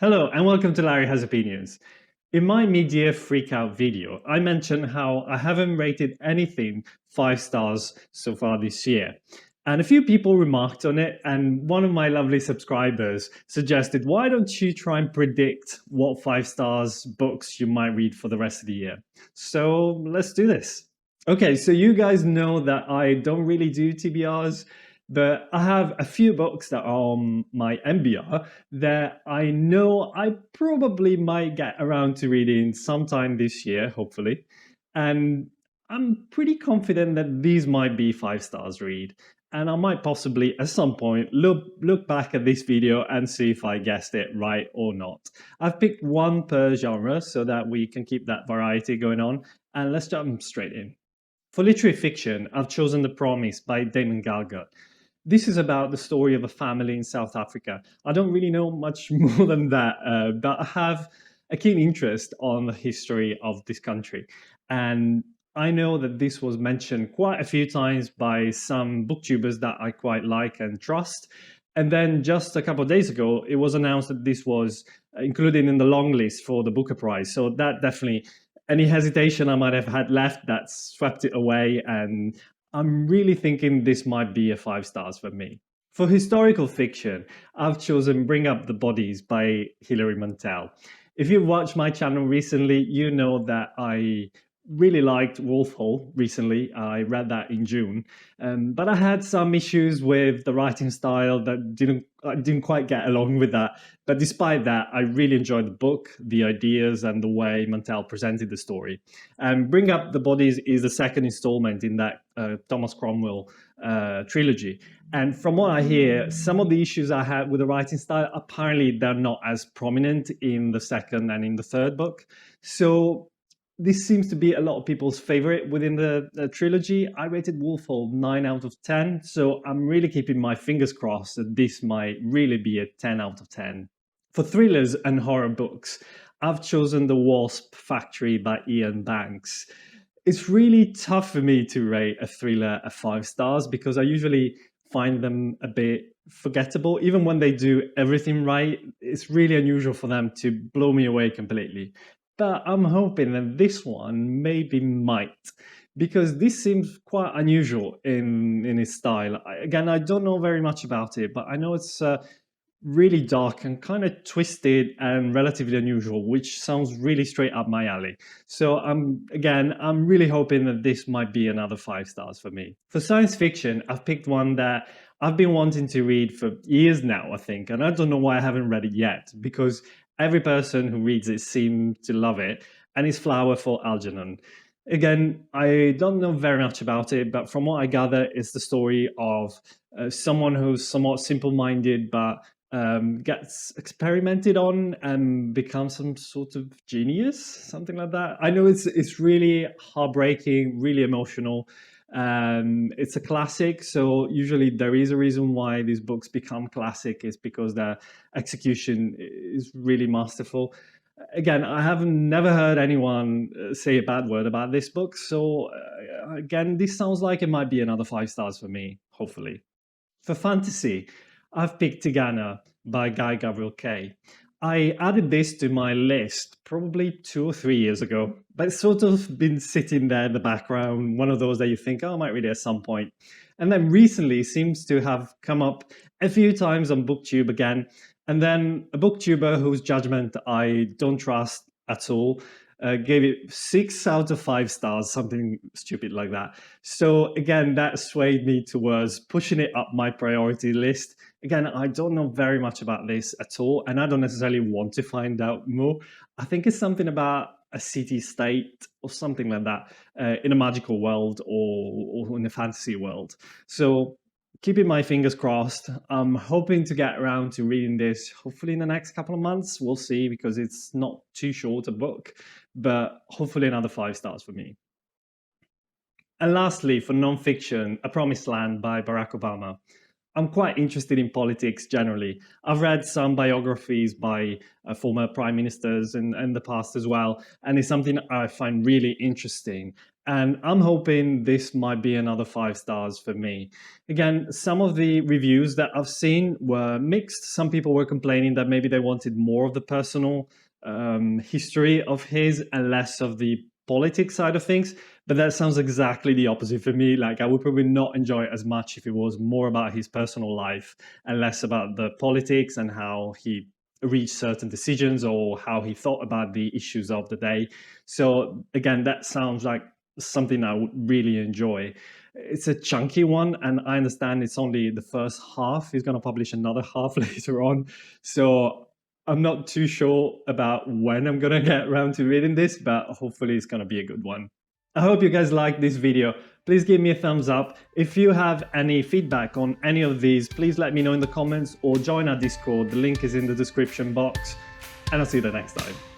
Hello and welcome to Larry Has Opinions. In my mid-year freakout video, I mentioned how I haven't rated anything 5 stars so far this year. And a few people remarked on it, and one of my lovely subscribers suggested, why don't you try and predict what 5 stars books you might read for the rest of the year? So let's do this. Okay, so you guys know that I don't really do TBRs, but I have a few books that are on my MBR that I know I probably might get around to reading sometime this year, hopefully. And I'm pretty confident that these might be 5 stars read. And I might possibly at some point look back at this video and see if I guessed it right or not. I've picked one per genre so that we can keep that variety going on. And let's jump straight in. For literary fiction, I've chosen The Promise by Damon Galgut. This is about the story of a family in South Africa. I don't really know much more than that, but I have a keen interest on the history of this country. And I know that this was mentioned quite a few times by some booktubers that I quite like and trust. And then just a couple of days ago, it was announced that this was included in the long list for the Booker Prize. So that definitely, any hesitation I might have had left, that swept it away. And I'm really thinking this might be a 5 stars for me. For historical fiction, I've chosen Bring Up the Bodies by Hilary Mantel. If you've watched my channel recently, you know that I really liked Wolf Hall recently. I read that in June, but I had some issues with the writing style that I didn't quite get along with that. But despite that, I really enjoyed the book, the ideas, and the way Mantel presented the story. And Bring Up the Bodies is the second installment in that Thomas Cromwell trilogy. And from what I hear, some of the issues I had with the writing style, apparently they're not as prominent in the second and in the third book. So this seems to be a lot of people's favorite within the trilogy. I rated Wolf Hall 9 out of 10, so I'm really keeping my fingers crossed that this might really be a 10 out of 10. For thrillers and horror books, I've chosen The Wasp Factory by Ian Banks. It's really tough for me to rate a thriller a 5 stars because I usually find them a bit forgettable. Even when they do everything right, it's really unusual for them to blow me away completely. But I'm hoping that this one maybe might, because this seems quite unusual in its style. Again, I don't know very much about it, but I know it's really dark and kind of twisted and relatively unusual, which sounds really straight up my alley. So I'm really hoping that this might be another 5 stars for me. For science fiction, I've picked one that I've been wanting to read for years now, I think, and I don't know why I haven't read it yet, because every person who reads it seems to love it, and it's Flower for Algernon. Again, I don't know very much about it, but from what I gather, it's the story of someone who's somewhat simple-minded, but gets experimented on and becomes some sort of genius, something like that. I know it's really heartbreaking, really emotional. It's a classic, so usually there is a reason why these books become classic, is because their execution is really masterful. Again, I have never heard anyone say a bad word about this book, so again, this sounds like it might be another 5 stars for me, hopefully. For fantasy, I've picked Tigana by Guy Gavriel Kay. I added this to my list probably 2 or 3 years ago, but it's sort of been sitting there in the background, one of those that you think, oh, I might read it at some point. And then recently seems to have come up a few times on booktube again. And then a booktuber whose judgment I don't trust at all gave it 6 out of 5 stars, something stupid like that. So again, that swayed me towards pushing it up my priority list. Again, I don't know very much about this at all, and I don't necessarily want to find out more. I think it's something about a city-state or something like that in a magical world or in a fantasy world. So keeping my fingers crossed. I'm hoping to get around to reading this hopefully in the next couple of months. We'll see, because it's not too short a book, but hopefully another 5 stars for me. And lastly, for nonfiction, A Promised Land by Barack Obama. I'm quite interested in politics generally. I've read some biographies by former prime ministers in the past as well, and it's something I find really interesting. And I'm hoping this might be another 5 stars for me. Again, some of the reviews that I've seen were mixed. Some people were complaining that maybe they wanted more of the personal history of his and less of the politics side of things. But that sounds exactly the opposite for me. Like, I would probably not enjoy it as much if it was more about his personal life and less about the politics and how he reached certain decisions or how he thought about the issues of the day. So again, that sounds like something I would really enjoy. It's a chunky one, and I understand it's only the first half. He's going to publish another half later on. So I'm not too sure about when I'm going to get around to reading this, but hopefully it's going to be a good one. I hope you guys liked this video. Please give me a thumbs up. If you have any feedback on any of these, please let me know in the comments or join our Discord. The link is in the description box, and I'll see you the next time.